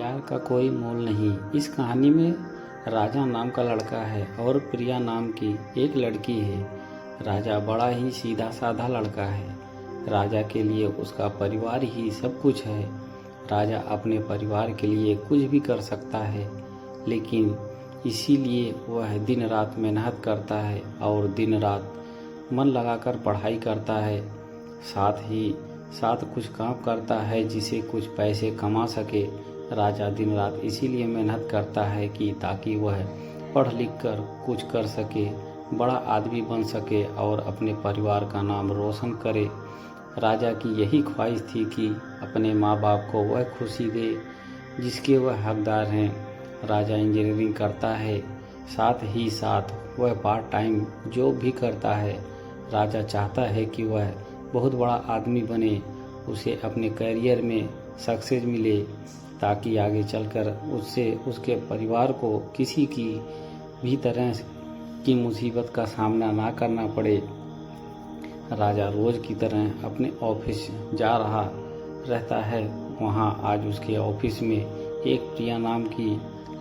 प्यार का कोई मोल नहीं। इस कहानी में राजा नाम का लड़का है और प्रिया नाम की एक लड़की है। राजा बड़ा ही सीधा साधा लड़का है। राजा के लिए उसका परिवार ही सब कुछ है। राजा अपने परिवार के लिए कुछ भी कर सकता है, लेकिन इसीलिए वह दिन रात मेहनत करता है और दिन रात मन लगाकर पढ़ाई करता है। साथ ही साथ कुछ काम करता है जिसे कुछ पैसे कमा सके। राजा दिन रात इसीलिए मेहनत करता है कि ताकि वह पढ़ लिख कर कुछ कर सके, बड़ा आदमी बन सके और अपने परिवार का नाम रोशन करे। राजा की यही ख्वाहिश थी कि अपने माँ बाप को वह खुशी दे जिसके वह हकदार हैं। राजा इंजीनियरिंग करता है, साथ ही साथ वह पार्ट टाइम जॉब भी करता है। राजा चाहता है कि वह बहुत बड़ा आदमी बने, उसे अपने करियर में सक्सेस मिले ताकि आगे चलकर उससे उसके परिवार को किसी की भी तरह की मुसीबत का सामना ना करना पड़े। राजा रोज की तरह अपने ऑफिस जा रहा रहता है। वहाँ आज उसके ऑफिस में एक प्रिया नाम की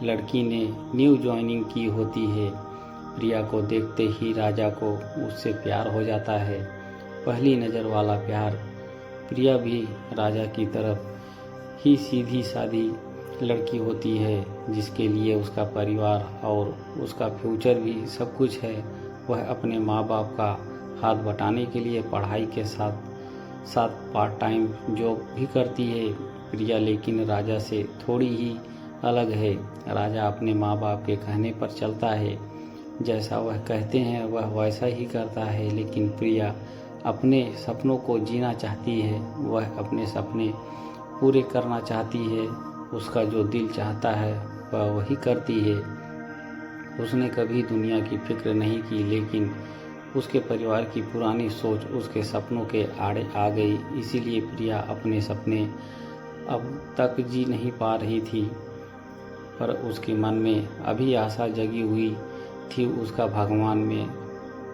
लड़की ने न्यू ज्वाइनिंग की होती है। प्रिया को देखते ही राजा को उससे प्यार हो जाता है, पहली नज़र वाला प्यार। प्रिया भी राजा की तरफ ही सीधी सादी लड़की होती है जिसके लिए उसका परिवार और उसका फ्यूचर भी सब कुछ है। वह अपने माँ बाप का हाथ बटाने के लिए पढ़ाई के साथ साथ पार्ट टाइम जॉब भी करती है। प्रिया लेकिन राजा से थोड़ी ही अलग है। राजा अपने माँ बाप के कहने पर चलता है, जैसा वह कहते हैं वह वैसा ही करता है। लेकिन प्रिया अपने सपनों को जीना चाहती है, वह अपने सपने पूरे करना चाहती है। उसका जो दिल चाहता है वह वही करती है। उसने कभी दुनिया की फिक्र नहीं की, लेकिन उसके परिवार की पुरानी सोच उसके सपनों के आड़े आ गई। इसीलिए प्रिया अपने सपने अब तक जी नहीं पा रही थी, पर उसके मन में अभी आशा जगी हुई थी। उसका भगवान में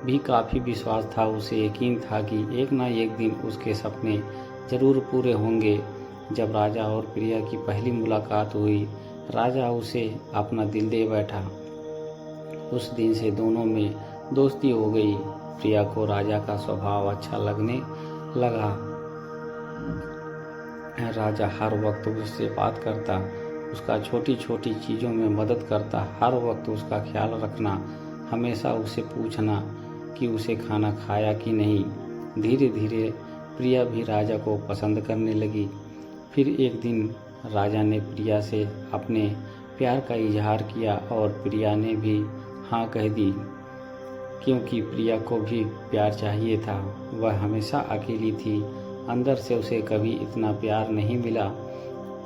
भी काफ़ी विश्वास था। उसे यकीन था कि एक ना एक दिन उसके सपने ज़रूर पूरे होंगे। जब राजा और प्रिया की पहली मुलाकात हुई, राजा उसे अपना दिल दे बैठा। उस दिन से दोनों में दोस्ती हो गई। प्रिया को राजा का स्वभाव अच्छा लगने लगा। राजा हर वक्त उससे बात करता, उसका छोटी छोटी चीज़ों में मदद करता, हर वक्त उसका ख्याल रखना, हमेशा उसे पूछना कि उसे खाना खाया कि नहीं। धीरे धीरे प्रिया भी राजा को पसंद करने लगी। फिर एक दिन राजा ने प्रिया से अपने प्यार का इजहार किया और प्रिया ने भी हाँ कह दी, क्योंकि प्रिया को भी प्यार चाहिए था। वह हमेशा अकेली थी, अंदर से उसे कभी इतना प्यार नहीं मिला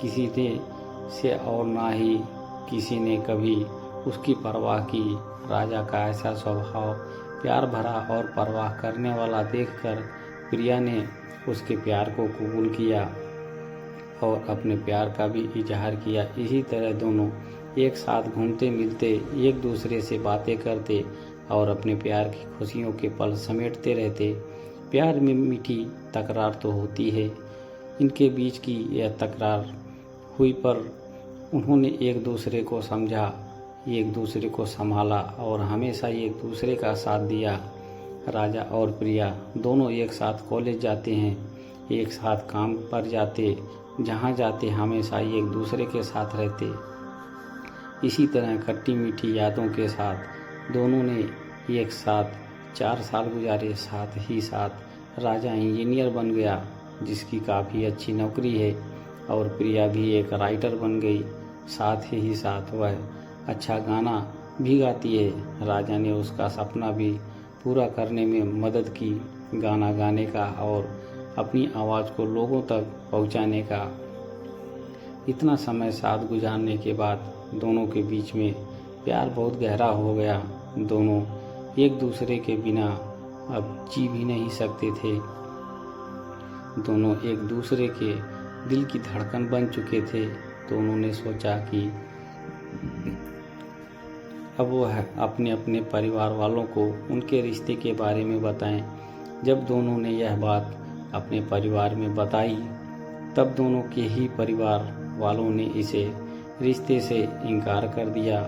किसी से और ना ही किसी ने कभी उसकी परवाह की। राजा का ऐसा स्वभाव प्यार भरा और परवाह करने वाला देखकर प्रिया ने उसके प्यार को कबूल किया और अपने प्यार का भी इजहार किया। इसी तरह दोनों एक साथ घूमते मिलते, एक दूसरे से बातें करते और अपने प्यार की खुशियों के पल समेटते रहते। प्यार में मीठी तकरार तो होती है। इनके बीच की यह तकरार हुई, पर उन्होंने एक दूसरे को समझा, एक दूसरे को संभाला और हमेशा एक दूसरे का साथ दिया। राजा और प्रिया दोनों एक साथ कॉलेज जाते हैं, एक साथ काम पर जाते, जहाँ जाते हमेशा एक दूसरे के साथ रहते। इसी तरह खट्टी मीठी यादों के साथ दोनों ने एक साथ 4 साल गुजारे। साथ ही साथ राजा इंजीनियर बन गया, जिसकी काफ़ी अच्छी नौकरी है, और प्रिया भी एक राइटर बन गई। साथ ही साथ वह अच्छा गाना भी गाती है। राजा ने उसका सपना भी पूरा करने में मदद की, गाना गाने का और अपनी आवाज़ को लोगों तक पहुंचाने का। इतना समय साथ गुजारने के बाद दोनों के बीच में प्यार बहुत गहरा हो गया। दोनों एक दूसरे के बिना अब जी भी नहीं सकते थे। दोनों एक दूसरे के दिल की धड़कन बन चुके थे। दोनों ने सोचा कि अब वह अपने अपने परिवार वालों को उनके रिश्ते के बारे में बताएं। जब दोनों ने यह बात अपने परिवार में बताई, तब दोनों के ही परिवार वालों ने इसे रिश्ते से इनकार कर दिया।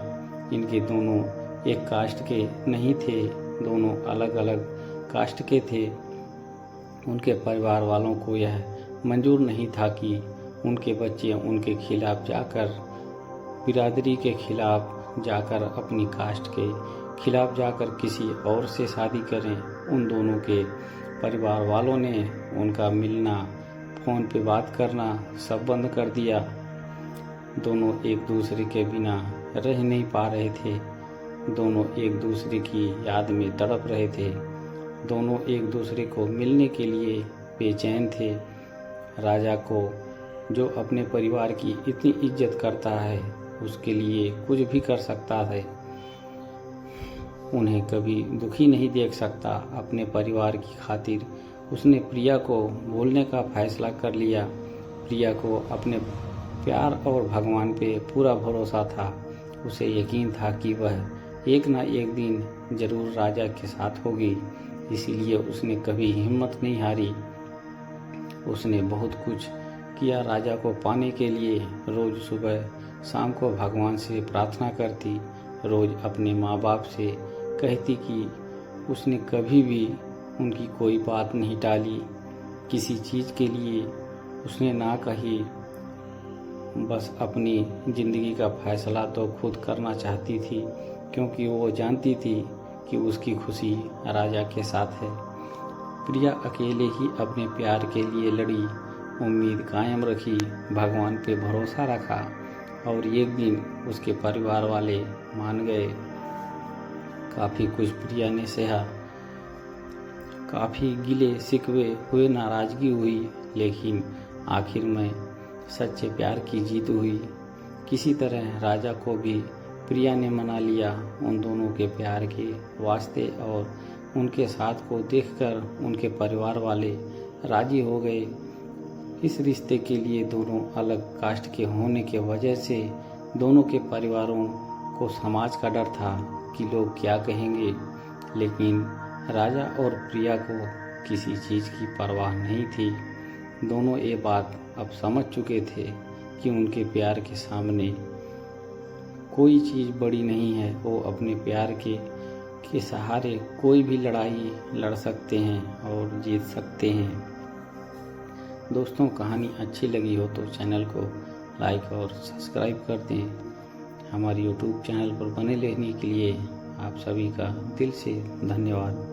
इनके दोनों एक कास्ट के नहीं थे, दोनों अलग अलग कास्ट के थे। उनके परिवार वालों को यह मंजूर नहीं था कि उनके बच्चे उनके खिलाफ जाकर, बिरादरी के खिलाफ जाकर, अपनी कास्ट के खिलाफ जाकर किसी और से शादी करें। उन दोनों के परिवार वालों ने उनका मिलना, फ़ोन पे बात करना सब बंद कर दिया। दोनों एक दूसरे के बिना रह नहीं पा रहे थे। दोनों एक दूसरे की याद में तड़प रहे थे। दोनों एक दूसरे को मिलने के लिए बेचैन थे। राजा को, जो अपने परिवार की इतनी इज्जत करता है, उसके लिए कुछ भी कर सकता है, उन्हें कभी दुखी नहीं देख सकता। अपने परिवार की खातिर उसने प्रिया को भूलने का फैसला कर लिया। प्रिया को अपने प्यार और भगवान पे पूरा भरोसा था। उसे यकीन था कि वह एक ना एक दिन जरूर राजा के साथ होगी, इसीलिए उसने कभी हिम्मत नहीं हारी। उसने बहुत कुछ किया राजा को पाने के लिए। रोज़ सुबह शाम को भगवान से प्रार्थना करती, रोज़ अपने माँ बाप से कहती कि उसने कभी भी उनकी कोई बात नहीं टाली, किसी चीज़ के लिए उसने ना कही। बस अपनी ज़िंदगी का फैसला तो खुद करना चाहती थी, क्योंकि वो जानती थी कि उसकी खुशी राजा के साथ है। प्रिया अकेले ही अपने प्यार के लिए लड़ी, उम्मीद कायम रखी, भगवान पे भरोसा रखा और एक दिन उसके परिवार वाले मान गए। काफ़ी कुछ प्रिया ने सहा, काफ़ी गिले शिकवे हुए, नाराज़गी हुई, लेकिन आखिर में सच्चे प्यार की जीत हुई। किसी तरह राजा को भी प्रिया ने मना लिया। उन दोनों के प्यार के वास्ते और उनके साथ को देखकर उनके परिवार वाले राजी हो गए। इस रिश्ते के लिए दोनों अलग कास्ट के होने के वजह से दोनों के परिवारों को समाज का डर था कि लोग क्या कहेंगे, लेकिन राजा और प्रिया को किसी चीज़ की परवाह नहीं थी। दोनों ये बात अब समझ चुके थे कि उनके प्यार के सामने कोई चीज़ बड़ी नहीं है। वो अपने प्यार के सहारे कोई भी लड़ाई लड़ सकते हैं और जीत सकते हैं। दोस्तों, कहानी अच्छी लगी हो तो चैनल को लाइक और सब्सक्राइब कर दें। हमारे YouTube चैनल पर बने रहने के लिए आप सभी का दिल से धन्यवाद।